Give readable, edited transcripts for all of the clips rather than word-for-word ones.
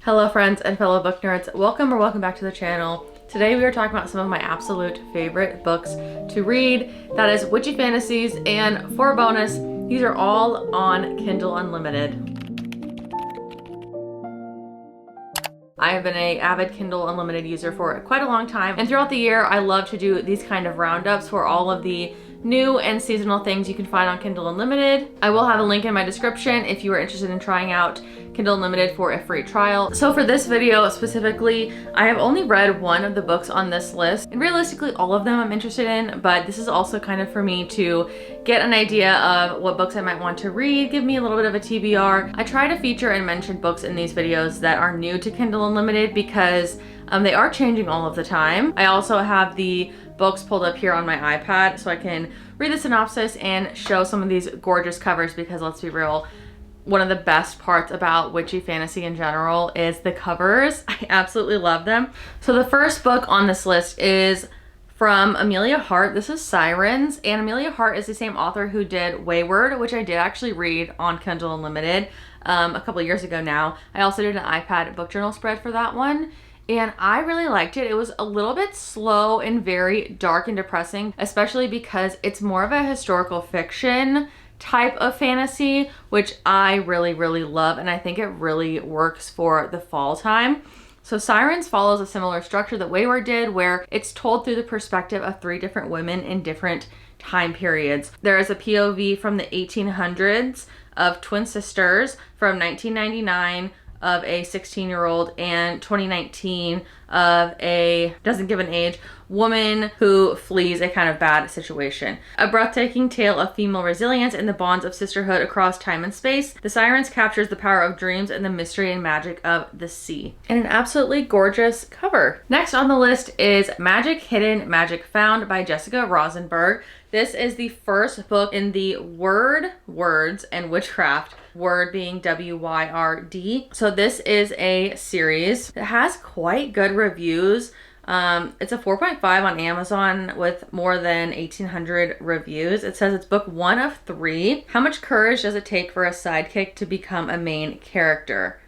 Hello friends and fellow book nerds, welcome back to the channel. Today we are talking about some of my absolute favorite books to read. That is witchy fantasies, and for a bonus, these are all on Kindle Unlimited. I have been an avid Kindle Unlimited user for quite a long time, and throughout the year I love to do these kind of roundups for all of the new and seasonal things you can find on Kindle Unlimited. I will have a link in my description if you are interested in trying out Kindle Unlimited for a free trial. So for this video specifically, I have only read one of the books on this list, and realistically all of them I'm interested in, but this is also kind of for me to get an idea of what books I might want to read, give me a little bit of a TBR. I try to feature and mention books in these videos that are new to Kindle Unlimited because they are changing all of the time. I also have the books pulled up here on my iPad so I can read the synopsis and show some of these gorgeous covers, because let's be real, one of the best parts about witchy fantasy in general is the covers. I absolutely love them. So the first book on this list is from Amelia Hart. This is Sirens, and Amelia Hart is the same author who did Wayward, which I did actually read on Kindle Unlimited a couple of years ago now. I also did an iPad book journal spread for that one, and I really liked it. It was a little bit slow and very dark and depressing, especially because it's more of a historical fiction type of fantasy, which I really love, and I think it really works for the fall time. So Sirens follows a similar structure that Wayward did, where it's told through the perspective of three different women in different time periods. There is a POV from the 1800s of twin sisters, from 1999 of a 16-year-old, and 2019 of a, doesn't give an age, woman who flees a kind of bad situation. A breathtaking tale of female resilience and the bonds of sisterhood across time and space, The Sirens captures the power of dreams and the mystery and magic of the sea. And an absolutely gorgeous cover. Next on the list is Magic Hidden, Magic Found by Jessica Rosenberg. This is the first book in the Words and Witchcraft, Word being W-Y-R-D. So this is a series that has quite good reviews. It's a 4.5 on Amazon with more than 1,800 reviews. It says it's book 1 of 3. How much courage does it take for a sidekick to become a main character?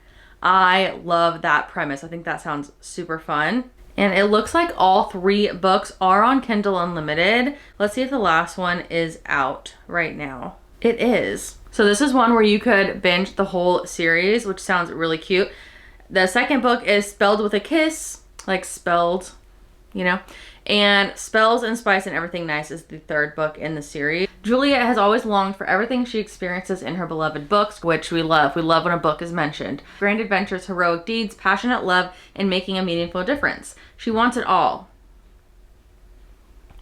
I love that premise. I think that sounds super fun. And it looks like all 3 books are on Kindle Unlimited. Let's see if the last one is out right now. It is. So this is one where you could binge the whole series, which sounds really cute. The second book is Spelled with a Kiss, like spelled, you know, and Spells and Spice and Everything Nice is the third book in the series. Juliet has always longed for everything she experiences in her beloved books, which we love. We love when a book is mentioned. Grand adventures, heroic deeds, passionate love, and making a meaningful difference. She wants it all.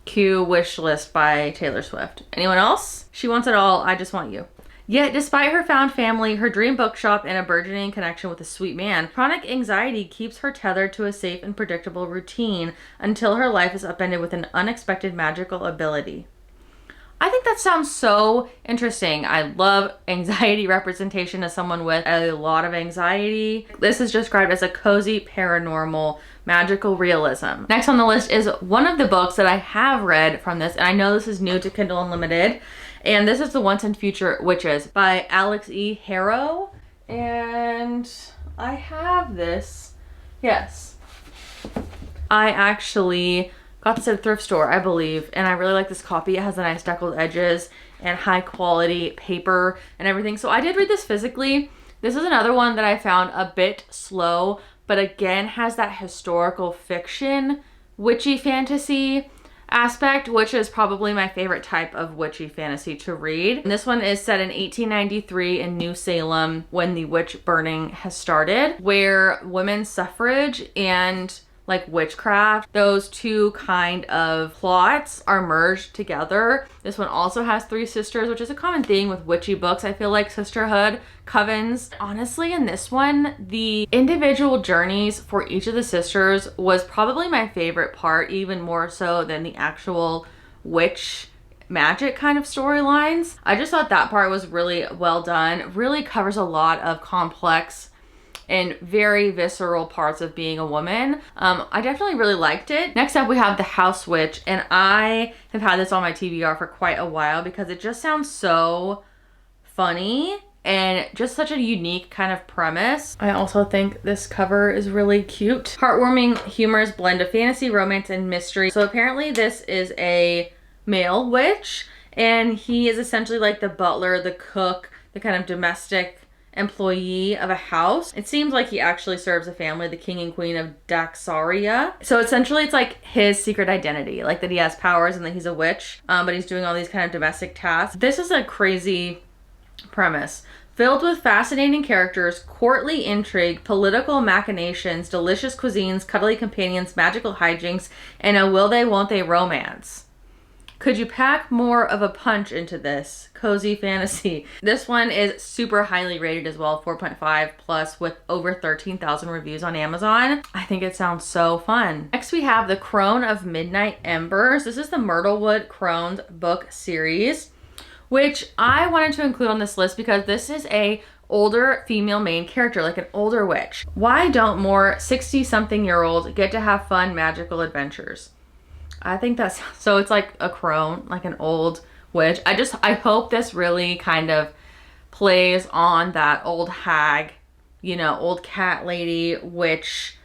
Cue Wish List by Taylor Swift. Anyone else? She wants it all, I just want you. Yet, despite her found family, her dream bookshop, and a burgeoning connection with a sweet man, chronic anxiety keeps her tethered to a safe and predictable routine until her life is upended with an unexpected magical ability. I think that sounds so interesting. I love anxiety representation as someone with a lot of anxiety. This is described as a cozy, paranormal, magical realism. Next on the list is one of the books that I have read from this, and I know this is new to Kindle Unlimited, and this is The Once and Future Witches by Alex E. Harrow. And I have this. Yes. I actually got this at a thrift store, I believe, and I really like this copy. It has the nice deckled edges and high quality paper and everything. So I did read this physically. This is another one that I found a bit slow, but again has that historical fiction, witchy fantasy aspect, which is probably my favorite type of witchy fantasy to read. And this one is set in 1893 in New Salem, when the witch burning has started, where women's suffrage and like witchcraft, those two kind of plots are merged together. This one also has 3 sisters, which is a common theme with witchy books. I feel like sisterhood, covens. Honestly, in this one, the individual journeys for each of the sisters was probably my favorite part, even more so than the actual witch magic kind of storylines. I just thought that part was really well done. Really covers a lot of complex and very visceral parts of being a woman. I definitely really liked it. Next up we have The House Witch, and I have had this on my TBR for quite a while because it just sounds so funny and just such a unique kind of premise. I also think this cover is really cute. Heartwarming, humorous blend of fantasy, romance, and mystery. So apparently this is a male witch, and he is essentially like the butler, the cook, the kind of domestic employee of a house. It seems like he actually serves a family, the king and queen of Daxaria. So essentially it's like his secret identity, like that he has powers and that he's a witch, but he's doing all these kind of domestic tasks. This is a crazy premise. Filled with fascinating characters, courtly intrigue, political machinations, delicious cuisines, cuddly companions, magical hijinks, and a will they won't they romance. Could you pack more of a punch into this cozy fantasy? This one is super highly rated as well, 4.5 plus, with over 13,000 reviews on Amazon. I think it sounds so fun. Next we have The Crone of Midnight Embers. This is the Myrtlewood Crones book series, which I wanted to include on this list because this is a older female main character, like an older witch. Why don't more 60-something-year-olds get to have fun magical adventures? I think that's, so it's like a crone, like an old witch. I hope this really kind of plays on that old hag, you know, old cat lady witch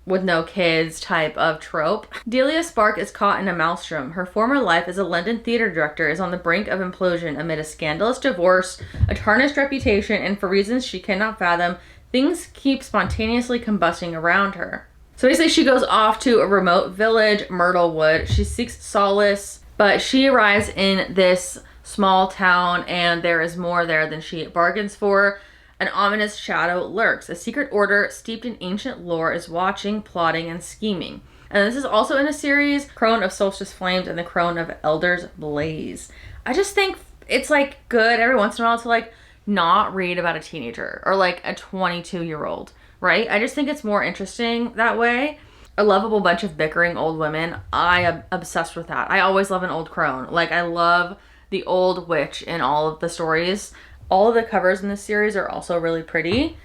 with no kids type of trope. Delia Spark is caught in a maelstrom. Her former life as a London theater director is on the brink of implosion amid a scandalous divorce, a tarnished reputation, and for reasons she cannot fathom, things keep spontaneously combusting around her. So basically she goes off to a remote village, Myrtlewood. She seeks solace, but she arrives in this small town and there is more there than she bargains for. An ominous shadow lurks. A secret order steeped in ancient lore is watching, plotting, and scheming. And this is also in a series, Crone of Solstice Flames and the Crone of Elders Blaze. I just think it's like good every once in a while to like not read about a teenager or like a 22-year-old. Right? I just think it's more interesting that way. A lovable bunch of bickering old women. I am obsessed with that. I always love an old crone. Like I love the old witch in all of the stories. All of the covers in this series are also really pretty.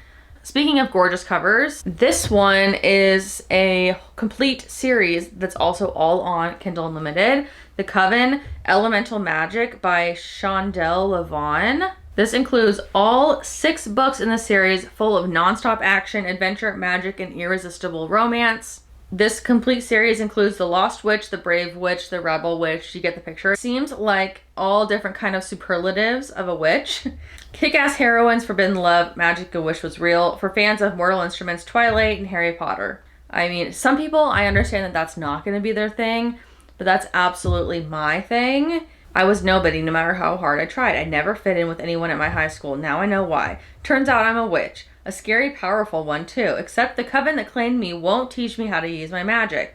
Speaking of gorgeous covers, this one is a complete series that's also all on Kindle Unlimited. The Coven Elemental Magic by Shondell Levon. This includes all 6 books in the series, full of non-stop action, adventure, magic, and irresistible romance. This complete series includes The Lost Witch, The Brave Witch, The Rebel Witch. You get the picture. It seems like all different kind of superlatives of a witch. Kick-ass heroines, forbidden love, magic, a wish was real. For fans of Mortal Instruments, Twilight, and Harry Potter. I mean, some people, I understand that that's not going to be their thing, but that's absolutely my thing. I was nobody no matter how hard I tried. I never fit in with anyone at my high school. Now I know why. Turns out I'm a witch. A scary, powerful one too. Except the coven that claimed me won't teach me how to use my magic.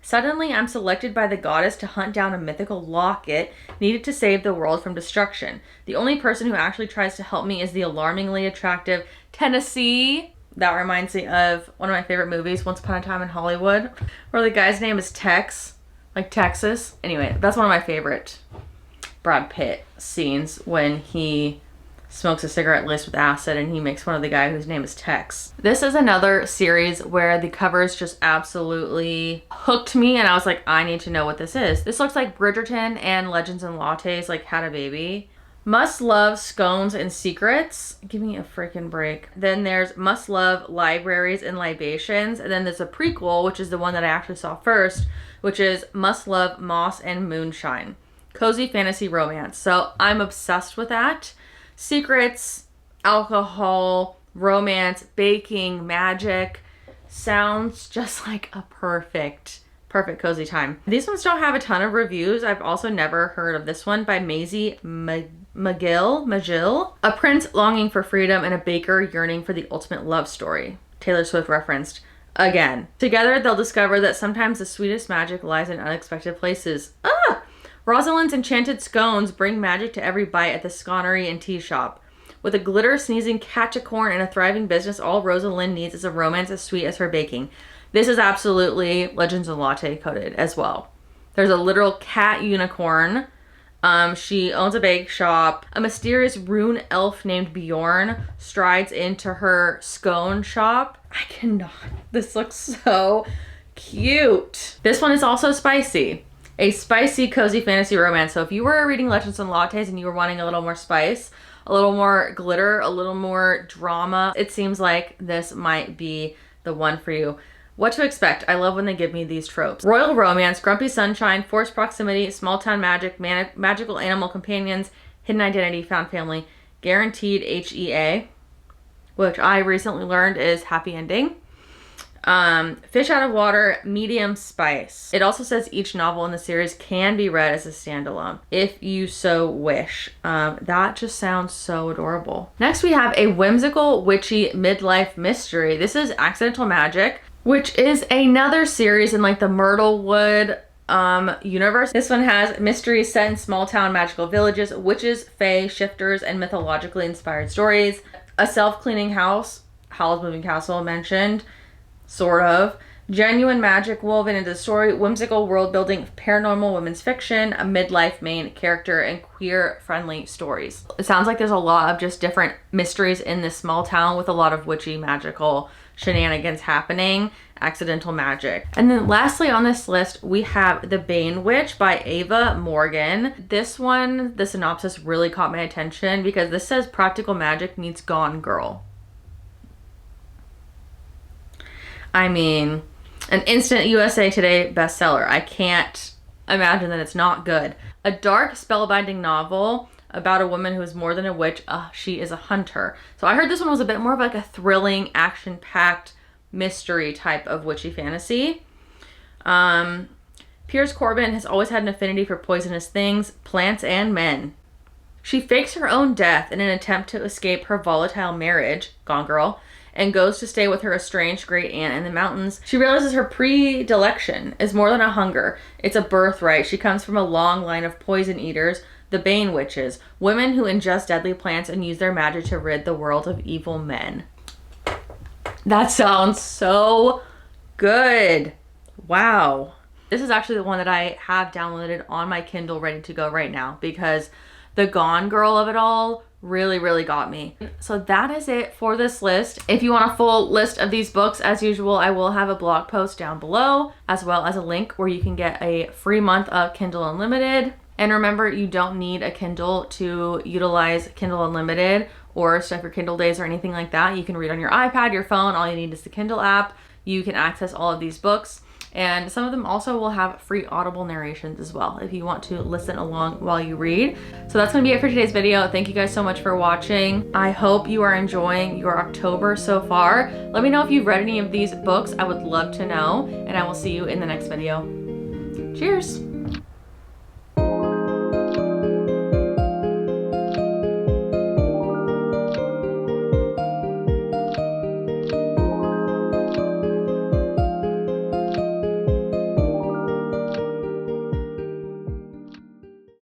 Suddenly I'm selected by the goddess to hunt down a mythical locket needed to save the world from destruction. The only person who actually tries to help me is the alarmingly attractive Tennessee. That reminds me of one of my favorite movies, Once Upon a Time in Hollywood, where the guy's name is Tex, like Texas. Anyway, that's one of my favorite Brad Pitt scenes when he smokes a cigarette laced with acid and he makes fun of the guy whose name is Tex. This is another series where the covers just absolutely hooked me and I was like, I need to know what this is. This looks like Bridgerton and Legends and Lattes like had a baby. Must Love Scones and Secrets. Give me a freaking break. Then there's Must Love Libraries and Libations. And then there's a prequel, which is the one that I actually saw first, which is Must Love Moss and Moonshine. Cozy fantasy romance. So I'm obsessed with that. Secrets, alcohol, romance, baking, magic. Sounds just like a perfect cozy time. These ones don't have a ton of reviews. I've also never heard of this one by Maisie Magill. A prince longing for freedom and a baker yearning for the ultimate love story. Taylor Swift referenced again. Together they'll discover that sometimes the sweetest magic lies in unexpected places. Rosalind's enchanted scones bring magic to every bite at the sconery and tea shop. With a glitter sneezing catchicorn and a thriving business, all Rosalind needs is a romance as sweet as her baking. This is absolutely Legends and Latte coded as well. There's a literal cat unicorn. She owns a bake shop. A mysterious rune elf named Bjorn strides into her scone shop. I cannot. This looks so cute. This one is also spicy. A spicy, cozy fantasy romance. So if you were reading Legends and Lattes and you were wanting a little more spice, a little more glitter, a little more drama, it seems like this might be the one for you. What to expect? I love when they give me these tropes. Royal romance, grumpy sunshine, forced proximity, small town magic, magical animal companions, hidden identity, found family, guaranteed HEA, which I recently learned is happy ending. Fish out of water, medium spice. It also says each novel in the series can be read as a standalone if you so wish. That just sounds so adorable. Next we have a whimsical, witchy midlife mystery. This is Accidental Magic, which is another series in like the Myrtlewood universe. This one has mysteries set in small town magical villages, witches, fae, shifters, and mythologically inspired stories. A self-cleaning house, Howl's Moving Castle mentioned, sort of. Genuine magic woven into the story, whimsical world building, paranormal women's fiction, a midlife main character, and queer friendly stories. It sounds like there's a lot of just different mysteries in this small town with a lot of witchy magical shenanigans happening. Accidental Magic. And then lastly on this list, we have The Bane Witch by Ava Morgan. This one, the synopsis really caught my attention because this says practical magic meets Gone Girl. I mean, an instant USA Today bestseller. I can't imagine that it's not good. A dark spellbinding novel about a woman who is more than a witch. She is a hunter. So I heard this one was a bit more of like a thrilling, action-packed mystery type of witchy fantasy. Piers Corbin has always had an affinity for poisonous things, plants, and men. She fakes her own death in an attempt to escape her volatile marriage, Gone Girl, and goes to stay with her estranged great aunt in the mountains. She realizes her predilection is more than a hunger. It's a birthright. She comes from a long line of poison eaters, the Bane Witches, women who ingest deadly plants and use their magic to rid the world of evil men. That sounds so good. Wow. This is actually the one that I have downloaded on my Kindle ready to go right now because the Gone Girl of it all really, really got me. So that is it for this list. If you want a full list of these books, as usual, I will have a blog post down below, as well as a link where you can get a free month of Kindle Unlimited. And remember, you don't need a Kindle to utilize Kindle Unlimited or stuff your Kindle days or anything like that. You can read on your iPad, your phone. All you need is the Kindle app. You can access all of these books. And some of them also will have free Audible narrations as well if you want to listen along while you read. So that's gonna be it for today's video. Thank you guys so much for watching. I hope you are enjoying your October so far. Let me know if you've read any of these books. I would love to know, and I will see you in the next video. Cheers.